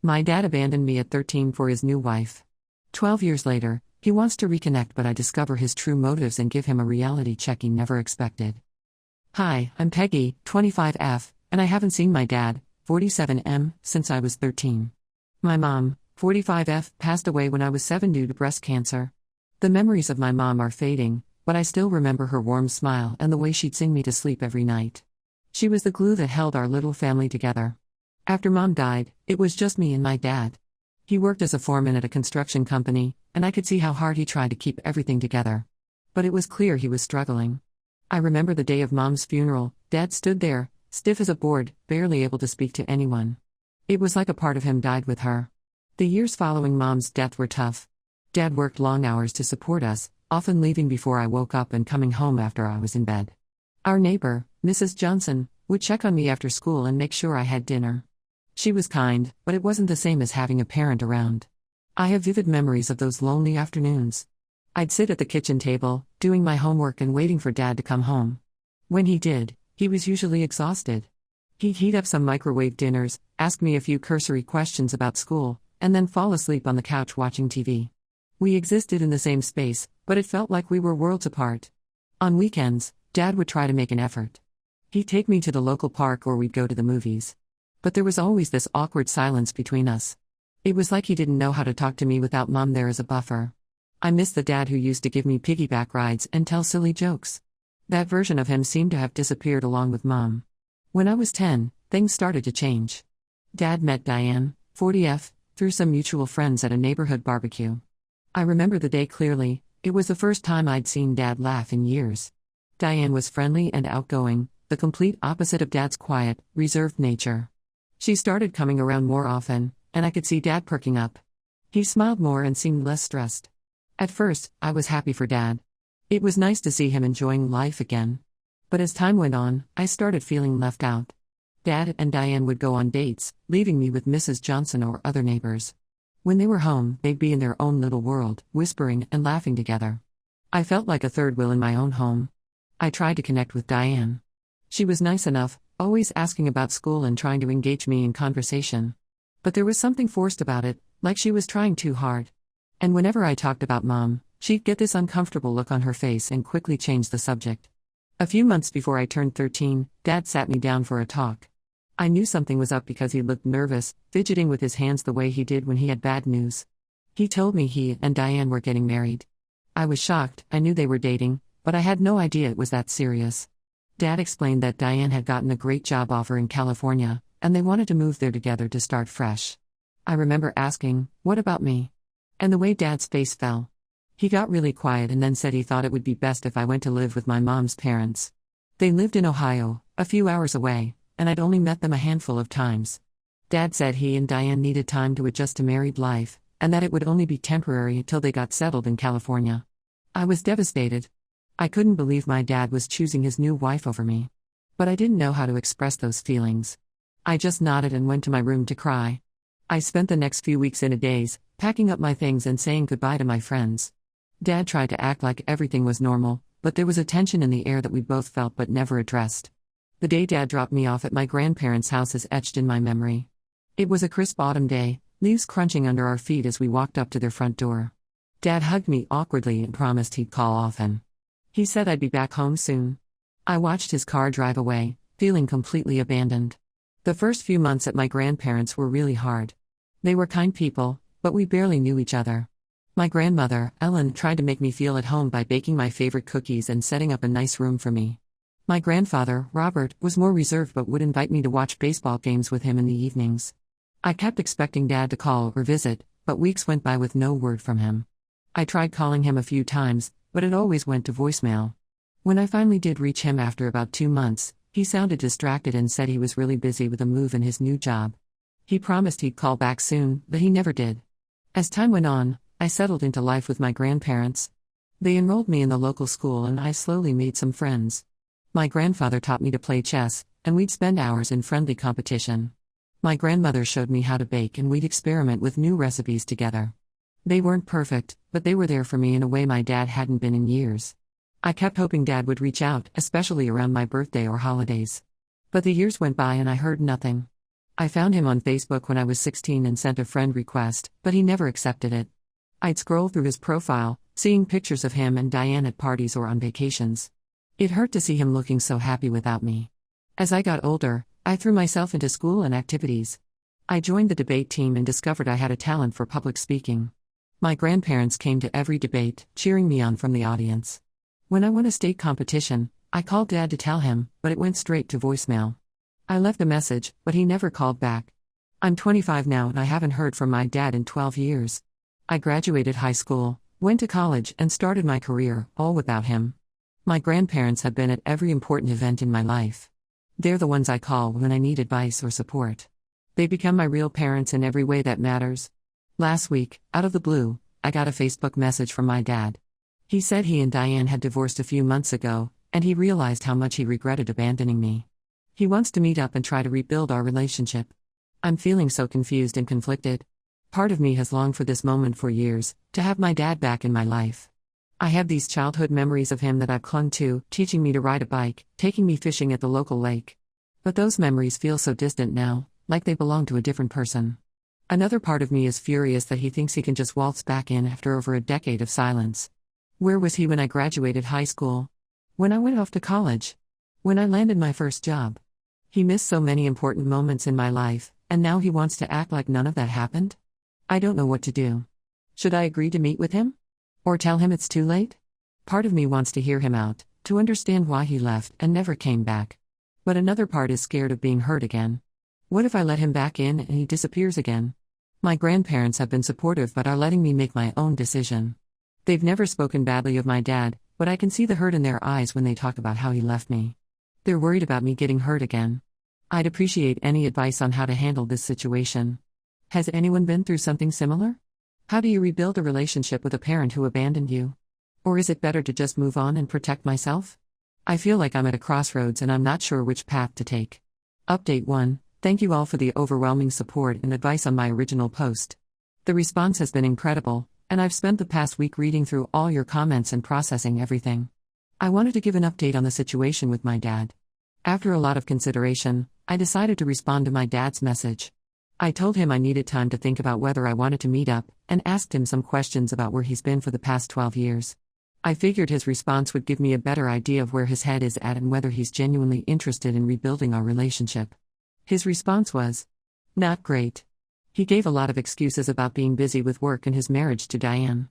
My dad abandoned me at 13 for his new wife. 12 years later, he wants to reconnect, but I discover his true motives and give him a reality check he never expected. Hi, I'm Peggy, 25F, and I haven't seen my dad, 47M, since I was 13. My mom, 45F, passed away when I was 7 due to breast cancer. The memories of my mom are fading, but I still remember her warm smile and the way she'd sing me to sleep every night. She was the glue that held our little family together. After Mom died, it was just me and my dad. He worked as a foreman at a construction company, and I could see how hard he tried to keep everything together. But it was clear he was struggling. I remember the day of Mom's funeral. Dad stood there, stiff as a board, barely able to speak to anyone. It was like a part of him died with her. The years following Mom's death were tough. Dad worked long hours to support us, often leaving before I woke up and coming home after I was in bed. Our neighbor, Mrs. Johnson, would check on me after school and make sure I had dinner. She was kind, but it wasn't the same as having a parent around. I have vivid memories of those lonely afternoons. I'd sit at the kitchen table, doing my homework and waiting for Dad to come home. When he did, he was usually exhausted. He'd heat up some microwave dinners, ask me a few cursory questions about school, and then fall asleep on the couch watching TV. We existed in the same space, but it felt like we were worlds apart. On weekends, Dad would try to make an effort. He'd take me to the local park or we'd go to the movies. But there was always this awkward silence between us. It was like he didn't know how to talk to me without Mom there as a buffer. I miss the dad who used to give me piggyback rides and tell silly jokes. That version of him seemed to have disappeared along with Mom. When I was 10, things started to change. Dad met Diane, 40F, through some mutual friends at a neighborhood barbecue. I remember the day clearly. It was the first time I'd seen Dad laugh in years. Diane was friendly and outgoing, the complete opposite of Dad's quiet, reserved nature. She started coming around more often, and I could see Dad perking up. He smiled more and seemed less stressed. At first, I was happy for Dad. It was nice to see him enjoying life again. But as time went on, I started feeling left out. Dad and Diane would go on dates, leaving me with Mrs. Johnson or other neighbors. When they were home, they'd be in their own little world, whispering and laughing together. I felt like a third wheel in my own home. I tried to connect with Diane. She was nice enough, always asking about school and trying to engage me in conversation. But there was something forced about it, like she was trying too hard. And whenever I talked about Mom, she'd get this uncomfortable look on her face and quickly change the subject. A few months before I turned 13, Dad sat me down for a talk. I knew something was up because he looked nervous, fidgeting with his hands the way he did when he had bad news. He told me he and Diane were getting married. I was shocked. I knew they were dating, but I had no idea it was that serious. Dad explained that Diane had gotten a great job offer in California, and they wanted to move there together to start fresh. I remember asking, "What about me?" And the way Dad's face fell. He got really quiet and then said he thought it would be best if I went to live with my mom's parents. They lived in Ohio, a few hours away, and I'd only met them a handful of times. Dad said he and Diane needed time to adjust to married life, and that it would only be temporary until they got settled in California. I was devastated. I couldn't believe my dad was choosing his new wife over me. But I didn't know how to express those feelings. I just nodded and went to my room to cry. I spent the next few weeks in a daze, packing up my things and saying goodbye to my friends. Dad tried to act like everything was normal, but there was a tension in the air that we both felt but never addressed. The day Dad dropped me off at my grandparents' house is etched in my memory. It was a crisp autumn day, leaves crunching under our feet as we walked up to their front door. Dad hugged me awkwardly and promised he'd call often. He said I'd be back home soon. I watched his car drive away, feeling completely abandoned. The first few months at my grandparents' were really hard. They were kind people, but we barely knew each other. My grandmother, Ellen, tried to make me feel at home by baking my favorite cookies and setting up a nice room for me. My grandfather, Robert, was more reserved but would invite me to watch baseball games with him in the evenings. I kept expecting Dad to call or visit, but weeks went by with no word from him. I tried calling him a few times, but it always went to voicemail. When I finally did reach him after about 2 months, he sounded distracted and said he was really busy with a move and his new job. He promised he'd call back soon, but he never did. As time went on, I settled into life with my grandparents. They enrolled me in the local school and I slowly made some friends. My grandfather taught me to play chess, and we'd spend hours in friendly competition. My grandmother showed me how to bake and we'd experiment with new recipes together. They weren't perfect, but they were there for me in a way my dad hadn't been in years. I kept hoping Dad would reach out, especially around my birthday or holidays. But the years went by and I heard nothing. I found him on Facebook when I was 16 and sent a friend request, but he never accepted it. I'd scroll through his profile, seeing pictures of him and Diane at parties or on vacations. It hurt to see him looking so happy without me. As I got older, I threw myself into school and activities. I joined the debate team and discovered I had a talent for public speaking. My grandparents came to every debate, cheering me on from the audience. When I won a state competition, I called Dad to tell him, but it went straight to voicemail. I left a message, but he never called back. I'm 25 now and I haven't heard from my dad in 12 years. I graduated high school, went to college, and started my career, all without him. My grandparents have been at every important event in my life. They're the ones I call when I need advice or support. They become my real parents in every way that matters. Last week, out of the blue, I got a Facebook message from my dad. He said he and Diane had divorced a few months ago, and he realized how much he regretted abandoning me. He wants to meet up and try to rebuild our relationship. I'm feeling so confused and conflicted. Part of me has longed for this moment for years, to have my dad back in my life. I have these childhood memories of him that I've clung to, teaching me to ride a bike, taking me fishing at the local lake. But those memories feel so distant now, like they belong to a different person. Another part of me is furious that he thinks he can just waltz back in after over a decade of silence. Where was he when I graduated high school? When I went off to college? When I landed my first job? He missed so many important moments in my life, and now he wants to act like none of that happened? I don't know what to do. Should I agree to meet with him? Or tell him it's too late? Part of me wants to hear him out, to understand why he left and never came back. But another part is scared of being hurt again. What if I let him back in and he disappears again? My grandparents have been supportive but are letting me make my own decision. They've never spoken badly of my dad, but I can see the hurt in their eyes when they talk about how he left me. They're worried about me getting hurt again. I'd appreciate any advice on how to handle this situation. Has anyone been through something similar? How do you rebuild a relationship with a parent who abandoned you? Or is it better to just move on and protect myself? I feel like I'm at a crossroads and I'm not sure which path to take. Update 1. Thank you all for the overwhelming support and advice on my original post. The response has been incredible, and I've spent the past week reading through all your comments and processing everything. I wanted to give an update on the situation with my dad. After a lot of consideration, I decided to respond to my dad's message. I told him I needed time to think about whether I wanted to meet up, and asked him some questions about where he's been for the past 12 years. I figured his response would give me a better idea of where his head is at and whether he's genuinely interested in rebuilding our relationship. His response was, "Not great." He gave a lot of excuses about being busy with work and his marriage to Diane.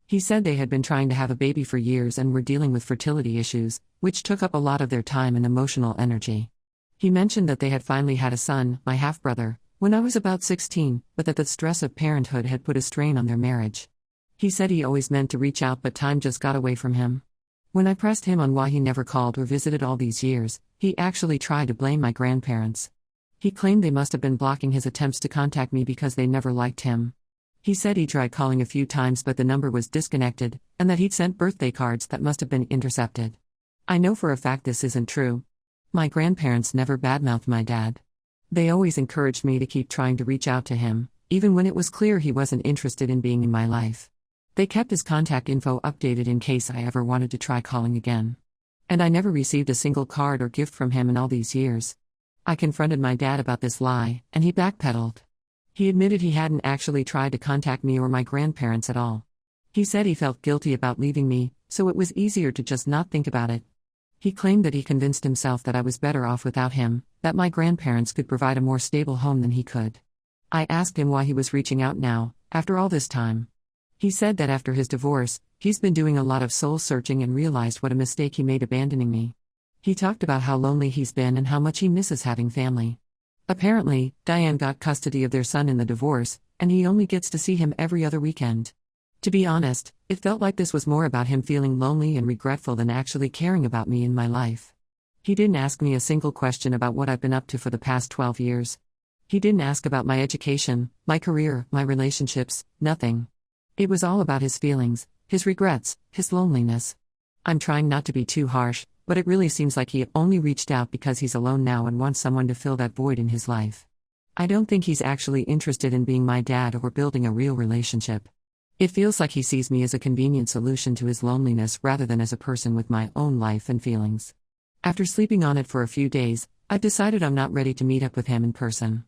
He said they had been trying to have a baby for years and were dealing with fertility issues, which took up a lot of their time and emotional energy. He mentioned that they had finally had a son, my half-brother, when I was about 16, but that the stress of parenthood had put a strain on their marriage. He said he always meant to reach out but time just got away from him. When I pressed him on why he never called or visited all these years, he actually tried to blame my grandparents. He claimed they must have been blocking his attempts to contact me because they never liked him. He said he tried calling a few times but the number was disconnected, and that he'd sent birthday cards that must have been intercepted. I know for a fact this isn't true. My grandparents never badmouthed my dad. They always encouraged me to keep trying to reach out to him, even when it was clear he wasn't interested in being in my life. They kept his contact info updated in case I ever wanted to try calling again. And I never received a single card or gift from him in all these years. I confronted my dad about this lie, and he backpedaled. He admitted he hadn't actually tried to contact me or my grandparents at all. He said he felt guilty about leaving me, so it was easier to just not think about it. He claimed that he convinced himself that I was better off without him, that my grandparents could provide a more stable home than he could. I asked him why he was reaching out now, after all this time. He said that after his divorce, he's been doing a lot of soul-searching and realized what a mistake he made abandoning me. He talked about how lonely he's been and how much he misses having family. Apparently, Diane got custody of their son in the divorce, and he only gets to see him every other weekend. To be honest, it felt like this was more about him feeling lonely and regretful than actually caring about me in my life. He didn't ask me a single question about what I've been up to for the past 12 years. He didn't ask about my education, my career, my relationships, nothing. It was all about his feelings, his regrets, his loneliness. I'm trying not to be too harsh, but it really seems like he only reached out because he's alone now and wants someone to fill that void in his life. I don't think he's actually interested in being my dad or building a real relationship. It feels like he sees me as a convenient solution to his loneliness rather than as a person with my own life and feelings. After sleeping on it for a few days, I've decided I'm not ready to meet up with him in person.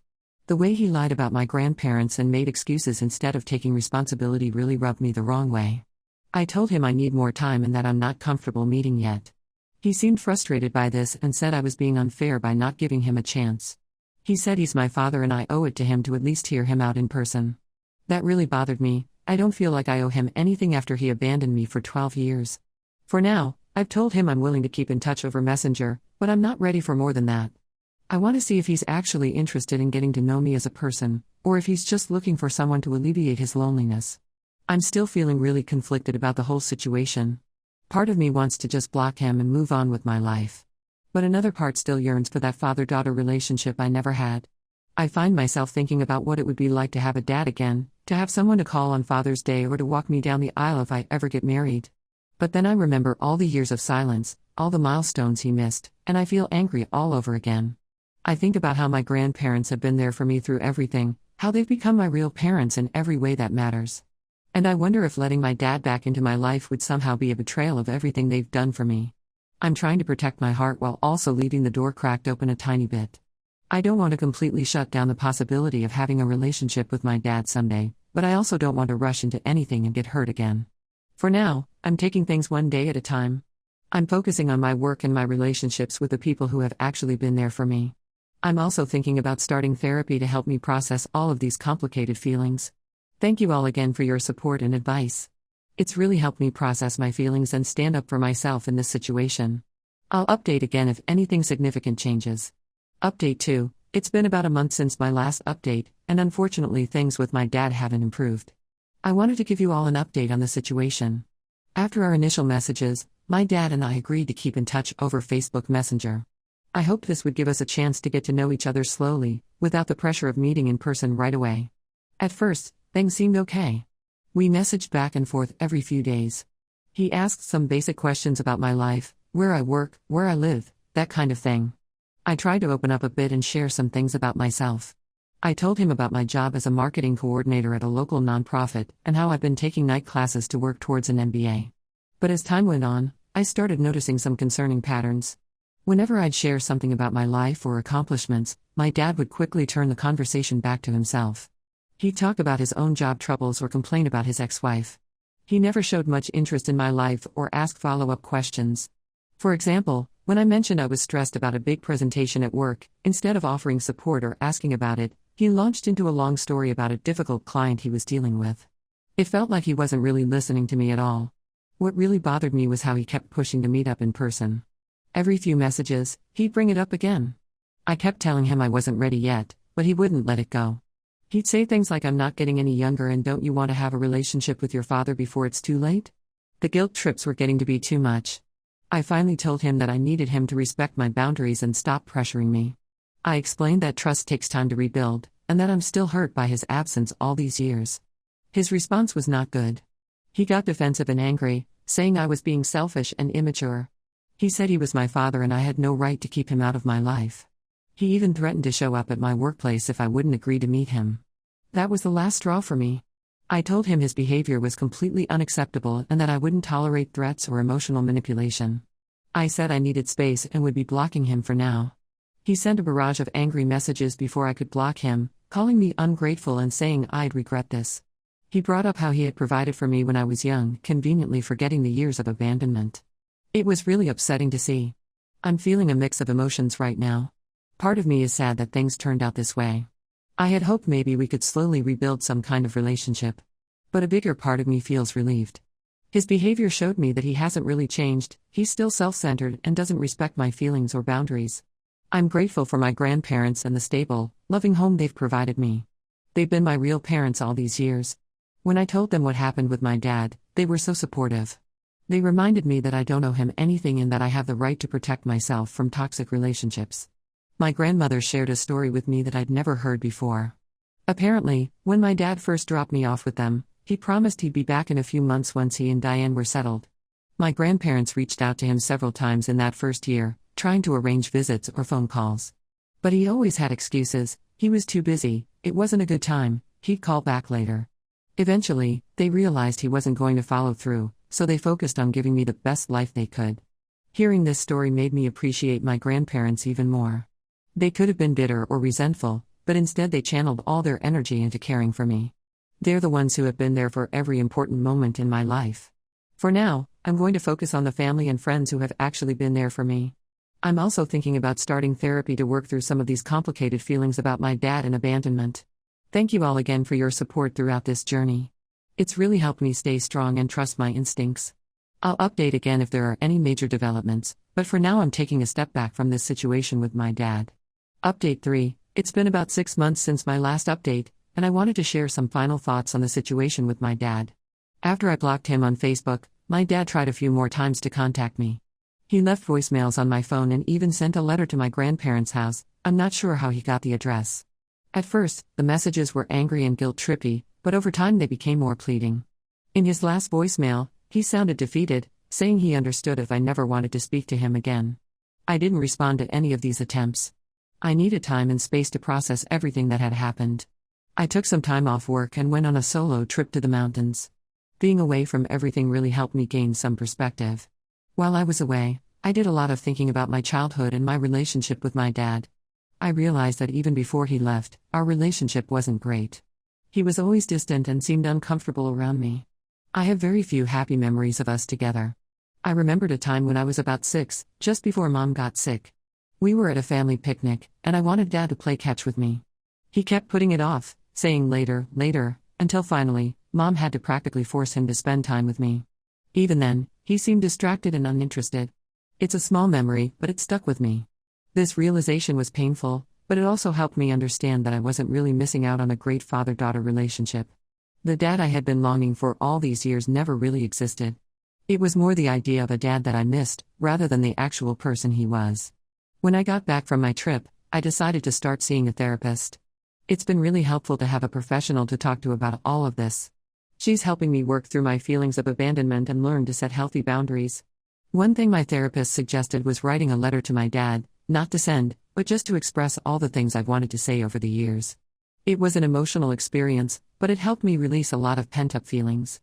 The way he lied about my grandparents and made excuses instead of taking responsibility really rubbed me the wrong way. I told him I need more time and that I'm not comfortable meeting yet. He seemed frustrated by this and said I was being unfair by not giving him a chance. He said he's my father and I owe it to him to at least hear him out in person. That really bothered me. I don't feel like I owe him anything after he abandoned me for 12 years. For now, I've told him I'm willing to keep in touch over Messenger, but I'm not ready for more than that. I want to see if he's actually interested in getting to know me as a person, or if he's just looking for someone to alleviate his loneliness. I'm still feeling really conflicted about the whole situation. Part of me wants to just block him and move on with my life. But another part still yearns for that father-daughter relationship I never had. I find myself thinking about what it would be like to have a dad again, to have someone to call on Father's Day or to walk me down the aisle if I ever get married. But then I remember all the years of silence, all the milestones he missed, and I feel angry all over again. I think about how my grandparents have been there for me through everything, how they've become my real parents in every way that matters. And I wonder if letting my dad back into my life would somehow be a betrayal of everything they've done for me. I'm trying to protect my heart while also leaving the door cracked open a tiny bit. I don't want to completely shut down the possibility of having a relationship with my dad someday, but I also don't want to rush into anything and get hurt again. For now, I'm taking things one day at a time. I'm focusing on my work and my relationships with the people who have actually been there for me. I'm also thinking about starting therapy to help me process all of these complicated feelings. Thank you all again for your support and advice. It's really helped me process my feelings and stand up for myself in this situation. I'll update again if anything significant changes. Update 2. It's been about a month since my last update, and unfortunately things with my dad haven't improved. I wanted to give you all an update on the situation. After our initial messages, my dad and I agreed to keep in touch over Facebook Messenger. I hoped this would give us a chance to get to know each other slowly, without the pressure of meeting in person right away. At first, things seemed okay. We messaged back and forth every few days. He asked some basic questions about my life, where I work, where I live, that kind of thing. I tried to open up a bit and share some things about myself. I told him about my job as a marketing coordinator at a local nonprofit and how I've been taking night classes to work towards an MBA. But as time went on, I started noticing some concerning patterns. Whenever I'd share something about my life or accomplishments, my dad would quickly turn the conversation back to himself. He'd talk about his own job troubles or complain about his ex-wife. He never showed much interest in my life or asked follow-up questions. For example, when I mentioned I was stressed about a big presentation at work, instead of offering support or asking about it, he launched into a long story about a difficult client he was dealing with. It felt like he wasn't really listening to me at all. What really bothered me was how he kept pushing to meet up in person. Every few messages, he'd bring it up again. I kept telling him I wasn't ready yet, but he wouldn't let it go. He'd say things like, "I'm not getting any younger and don't you want to have a relationship with your father before it's too late?" The guilt trips were getting to be too much. I finally told him that I needed him to respect my boundaries and stop pressuring me. I explained that trust takes time to rebuild, and that I'm still hurt by his absence all these years. His response was not good. He got defensive and angry, saying I was being selfish and immature. He said he was my father and I had no right to keep him out of my life. He even threatened to show up at my workplace if I wouldn't agree to meet him. That was the last straw for me. I told him his behavior was completely unacceptable and that I wouldn't tolerate threats or emotional manipulation. I said I needed space and would be blocking him for now. He sent a barrage of angry messages before I could block him, calling me ungrateful and saying I'd regret this. He brought up how he had provided for me when I was young, conveniently forgetting the years of abandonment. It was really upsetting to see. I'm feeling a mix of emotions right now. Part of me is sad that things turned out this way. I had hoped maybe we could slowly rebuild some kind of relationship. But a bigger part of me feels relieved. His behavior showed me that he hasn't really changed, he's still self-centered and doesn't respect my feelings or boundaries. I'm grateful for my grandparents and the stable, loving home they've provided me. They've been my real parents all these years. When I told them what happened with my dad, they were so supportive. They reminded me that I don't owe him anything and that I have the right to protect myself from toxic relationships. My grandmother shared a story with me that I'd never heard before. Apparently, when my dad first dropped me off with them, he promised he'd be back in a few months once he and Diane were settled. My grandparents reached out to him several times in that first year, trying to arrange visits or phone calls. But he always had excuses, he was too busy, it wasn't a good time, he'd call back later. Eventually, they realized he wasn't going to follow through, so they focused on giving me the best life they could. Hearing this story made me appreciate my grandparents even more. They could have been bitter or resentful, but instead they channeled all their energy into caring for me. They're the ones who have been there for every important moment in my life. For now, I'm going to focus on the family and friends who have actually been there for me. I'm also thinking about starting therapy to work through some of these complicated feelings about my dad and abandonment. Thank you all again for your support throughout this journey. It's really helped me stay strong and trust my instincts. I'll update again if there are any major developments, but for now I'm taking a step back from this situation with my dad. Update 3. It's been about 6 months since my last update, and I wanted to share some final thoughts on the situation with my dad. After I blocked him on Facebook, my dad tried a few more times to contact me. He left voicemails on my phone and even sent a letter to my grandparents' house. I'm not sure how he got the address. At first, the messages were angry and guilt-trippy, but over time they became more pleading. In his last voicemail, he sounded defeated, saying he understood if I never wanted to speak to him again. I didn't respond to any of these attempts. I needed time and space to process everything that had happened. I took some time off work and went on a solo trip to the mountains. Being away from everything really helped me gain some perspective. While I was away, I did a lot of thinking about my childhood and my relationship with my dad. I realized that even before he left, our relationship wasn't great. He was always distant and seemed uncomfortable around me. I have very few happy memories of us together. I remembered a time when I was about 6, just before Mom got sick. We were at a family picnic, and I wanted Dad to play catch with me. He kept putting it off, saying later, until finally, Mom had to practically force him to spend time with me. Even then, he seemed distracted and uninterested. It's a small memory, but it stuck with me. This realization was painful, but it also helped me understand that I wasn't really missing out on a great father-daughter relationship. The dad I had been longing for all these years never really existed. It was more the idea of a dad that I missed, rather than the actual person he was. When I got back from my trip, I decided to start seeing a therapist. It's been really helpful to have a professional to talk to about all of this. She's helping me work through my feelings of abandonment and learn to set healthy boundaries. One thing my therapist suggested was writing a letter to my dad, not to send, but just to express all the things I've wanted to say over the years. It was an emotional experience, but it helped me release a lot of pent-up feelings.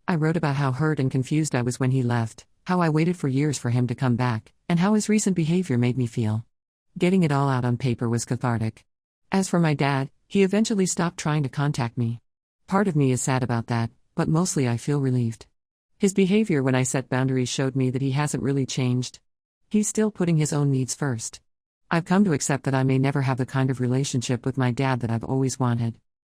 I wrote about how hurt and confused I was when he left, how I waited for years for him to come back, and how his recent behavior made me feel. Getting it all out on paper was cathartic. As for my dad, he eventually stopped trying to contact me. Part of me is sad about that, but mostly I feel relieved. His behavior when I set boundaries showed me that he hasn't really changed. He's still putting his own needs first. I've come to accept that I may never have the kind of relationship with my dad that I've always wanted.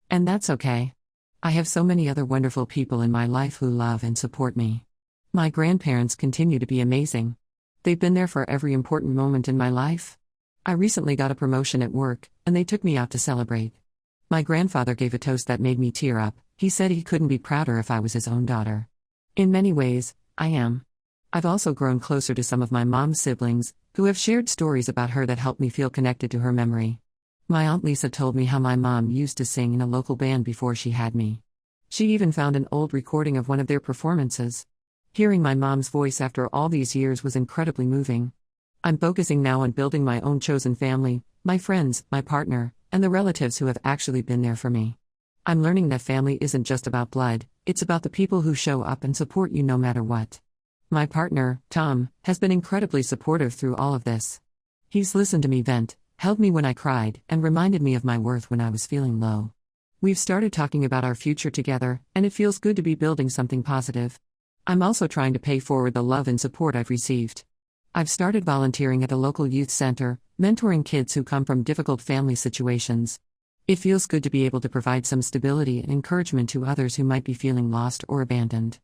And that's okay. I have so many other wonderful people in my life who love and support me. My grandparents continue to be amazing. They've been there for every important moment in my life. I recently got a promotion at work, and they took me out to celebrate. My grandfather gave a toast that made me tear up. He said he couldn't be prouder if I was his own daughter. In many ways, I am. I've also grown closer to some of my mom's siblings, who have shared stories about her that helped me feel connected to her memory. My Aunt Lisa told me how my mom used to sing in a local band before she had me. She even found an old recording of one of their performances. Hearing my mom's voice after all these years was incredibly moving. I'm focusing now on building my own chosen family, my friends, my partner, and the relatives who have actually been there for me. I'm learning that family isn't just about blood, it's about the people who show up and support you no matter what. My partner, Tom, has been incredibly supportive through all of this. He's listened to me vent, held me when I cried, and reminded me of my worth when I was feeling low. We've started talking about our future together, and it feels good to be building something positive. I'm also trying to pay forward the love and support I've received. I've started volunteering at a local youth center, mentoring kids who come from difficult family situations. It feels good to be able to provide some stability and encouragement to others who might be feeling lost or abandoned.